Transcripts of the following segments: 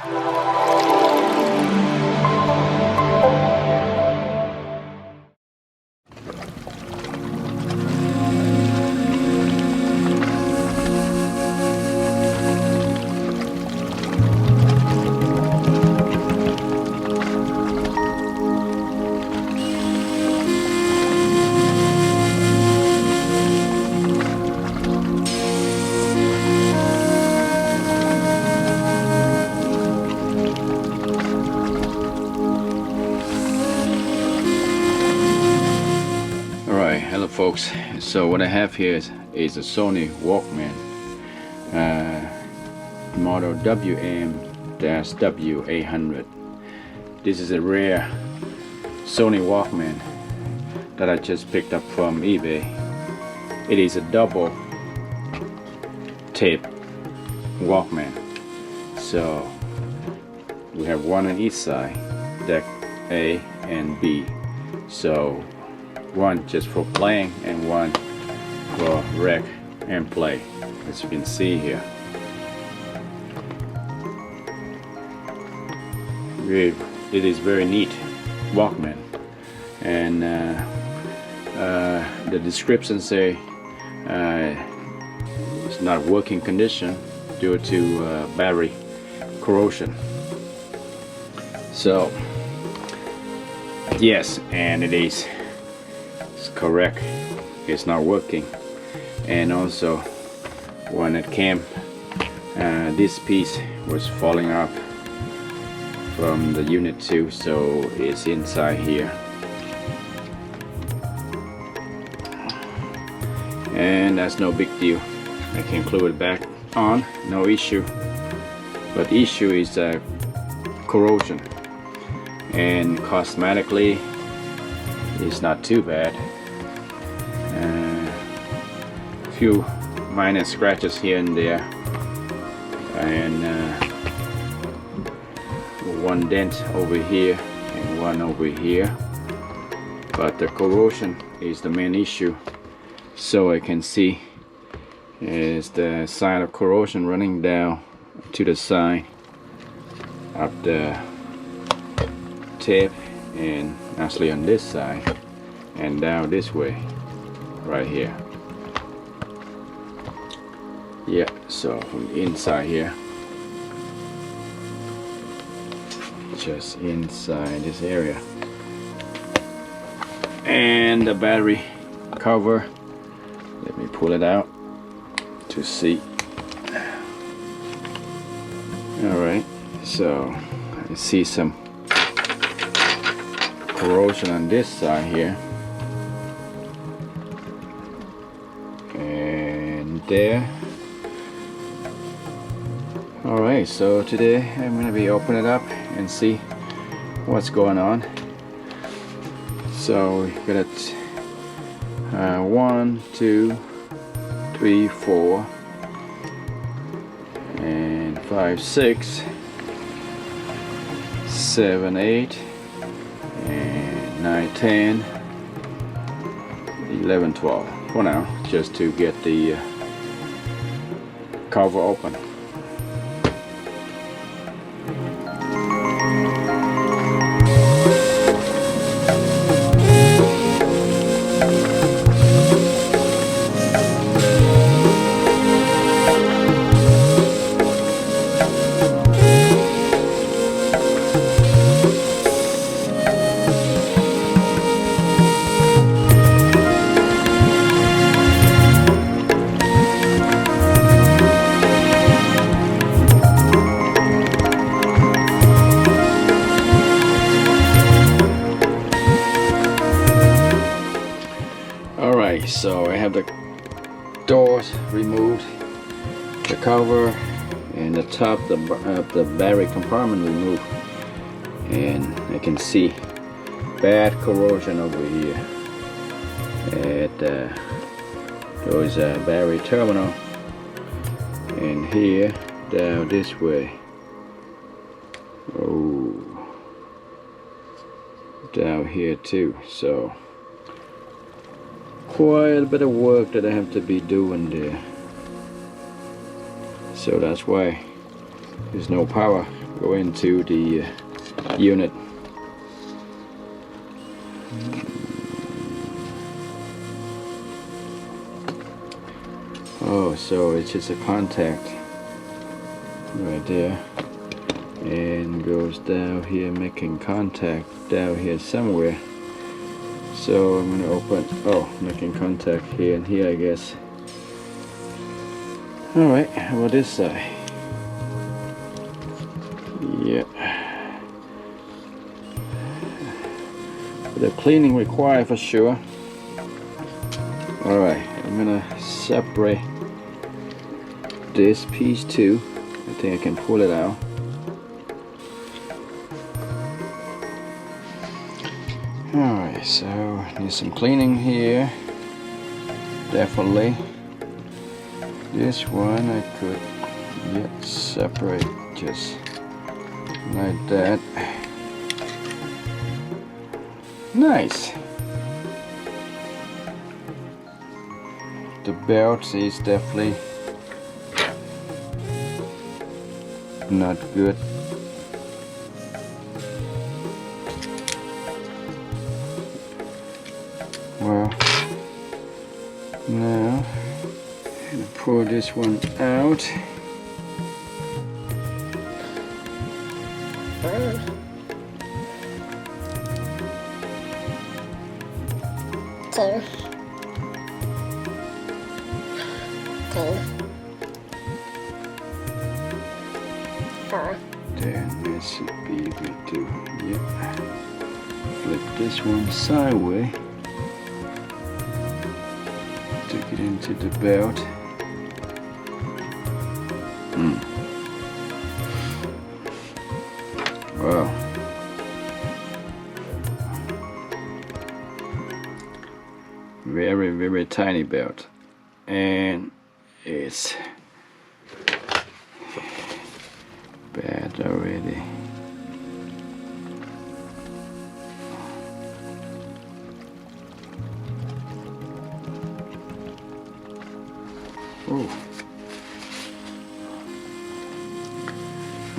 Hello folks, so what I have here is a Sony Walkman model WM-W800. This is a rare Sony Walkman that I just picked up from eBay. It is a double tape Walkman, so we have one on each side, deck A and B. So one just for playing and one for rec and play, as you can see here. It is very neat Walkman, and the description say it's not working condition due to battery corrosion. So yes, and it is correct, it's not working. And also when it came, this piece was falling off from the unit too, so it's inside here, and that's no big deal. I can glue it back on, no issue. But the issue is corrosion, and cosmetically it's not too bad. Few minor scratches here and there, and one dent over here and one over here, but the corrosion is the main issue. So I can see is the sign of corrosion running down to the side of the tape, and actually on this side and down this way right here. Yeah, so from the inside here, just inside this area. And the battery cover, let me pull it out to see. Alright, so I see some corrosion on this side here, and there. Alright, so today I'm going to be opening it up and see what's going on. So we got it 1, 2, 3, 4 and 5, 6, 7, 8 and 9, 10, 11, 12 for now, just to get the cover open. So I have the doors removed, the cover and the top of the battery compartment removed, and I can see bad corrosion over here at there is a battery terminal, and here down this way, oh, down here too. So quite a bit of work that I have to be doing there. So that's why there's no power go into the unit. Oh, so it's just a contact right there, and goes down here, making contact down here somewhere. So I'm gonna open, oh, making contact here and here, I guess. Alright, how about this side? Yeah. The cleaning required for sure. Alright, I'm gonna separate this piece too. I think I can pull it out. Alright, so need some cleaning here. Definitely. This one I could separate just like that. Nice. The belt is definitely not good. Well, now I'm gonna pull this one out. Two. Four. Then that should be good too. Yep. Flip this one sideways. Take it into the belt. Wow. Very, very tiny belt. And it's bad already. Oh.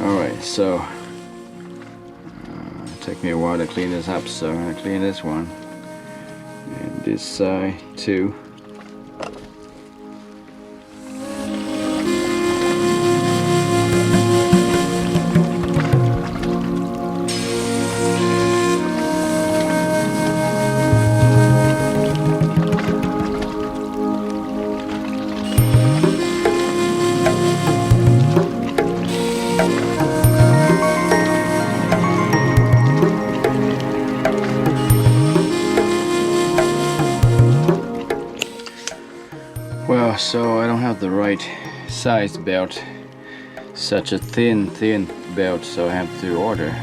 Alright, so take me a while to clean this up, so I'm going to clean this one and this side too. Well, so I don't have the right size belt, such a thin belt, so I have to order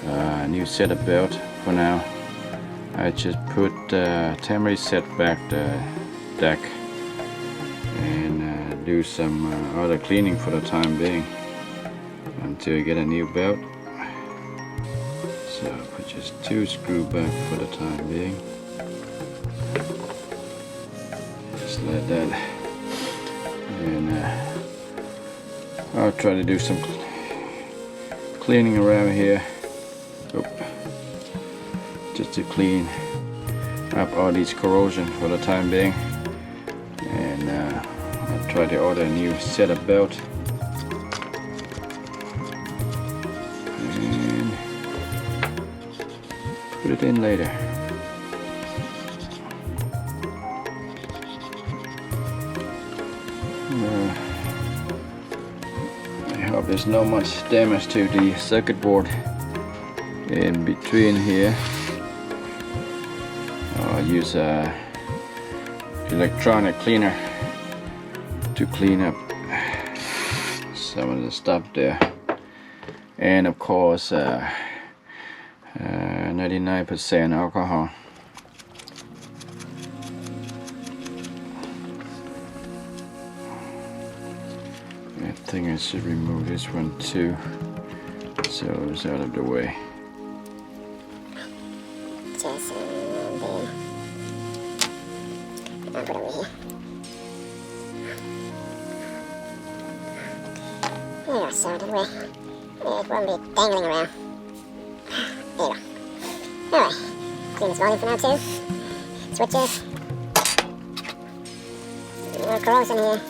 a new set of belt. For now, I just put temporary set back the deck and do some other cleaning for the time being until I get a new belt. So I put just 2 screws back for the time being. Like that, and I'll try to do some cleaning around here. Just to clean up all these corrosion for the time being, and I'll try to order a new set of belt and put it in later. I hope there's not much damage to the circuit board in between here. I'll use a electronic cleaner to clean up some of the stuff there, and of course 99% alcohol. I think I should remove this one too, so it's out of the way. Just I'll put it over here. There, so out of the way. Yeah, it won't be dangling around. There you go. Alright, clean this volume for now too. Switches. More corrosion here.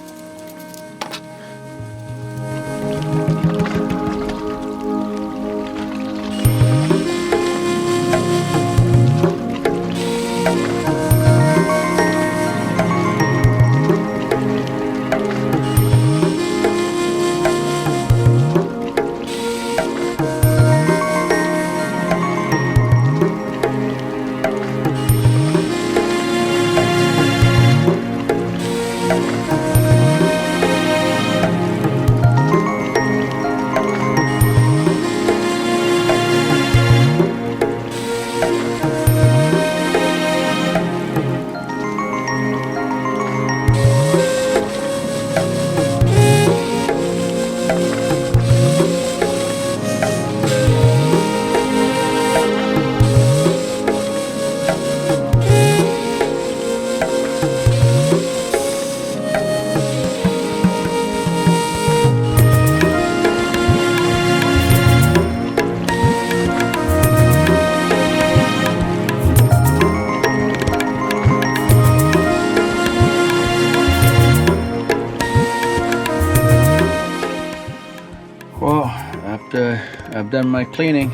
Well, after I've done my cleaning,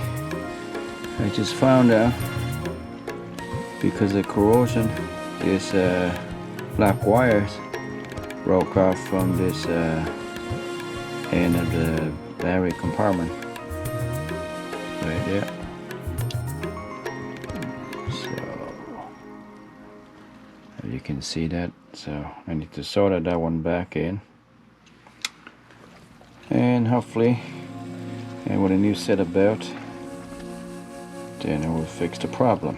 I just found out because of corrosion, this black wires broke off from this end of the battery compartment right there. So you can see that. So I need to solder that one back in. And hopefully, and with a new set of belt, then it will fix the problem.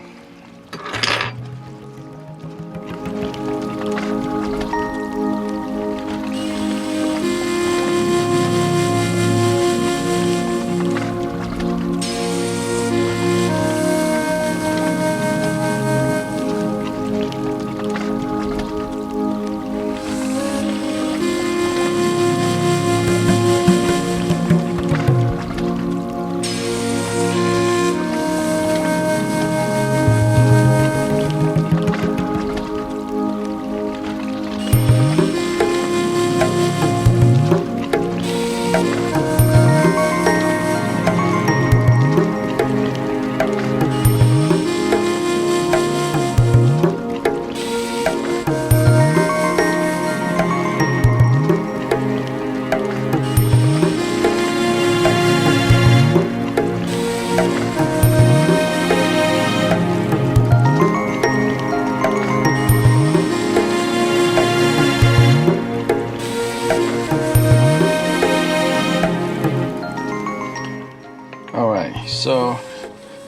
Alright, so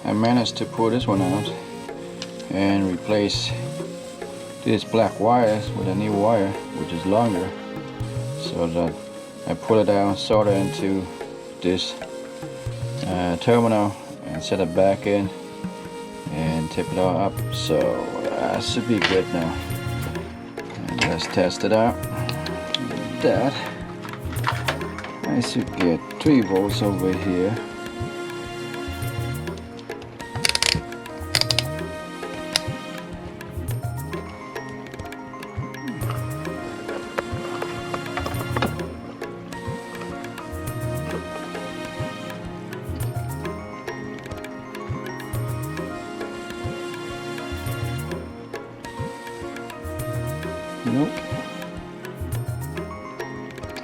I managed to pull this one out and replace this black wires with a new wire which is longer, so that I pull it out, solder into this terminal and set it back in and tip it all up. So that should be good now. And let's test it out. That I should get 3 volts over here.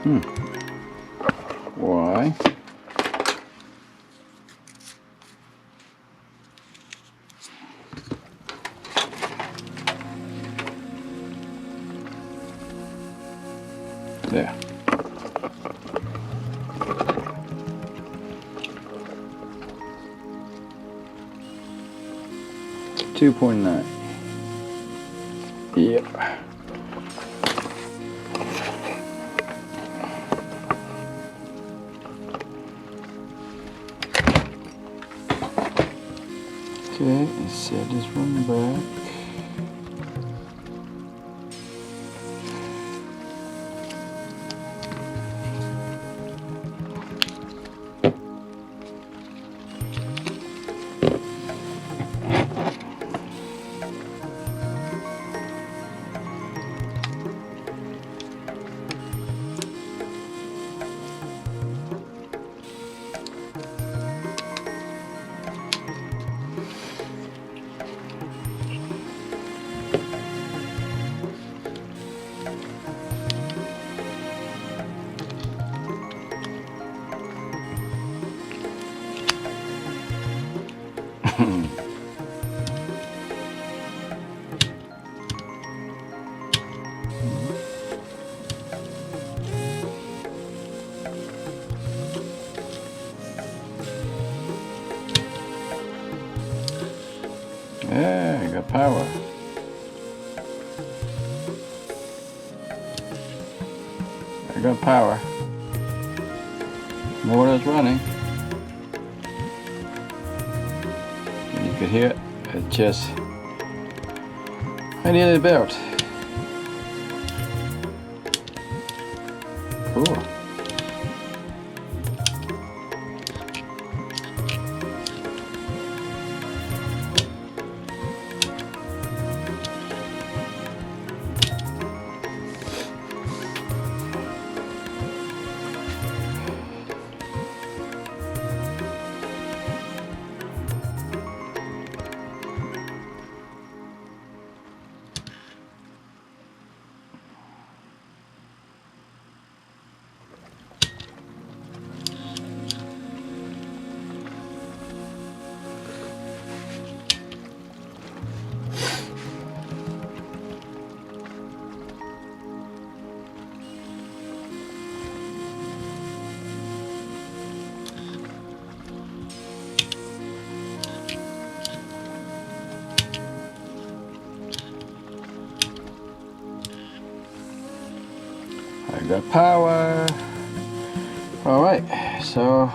Nope. Why? There. $2.9. Yep. Okay, let's set this one back. Yeah, I got power. I got power. Motor's running. You could hear it. It just, I needed a belt. Cool. I got power. Alright, so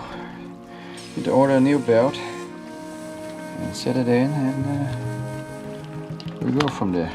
need to order a new belt and set it in, and we go from there.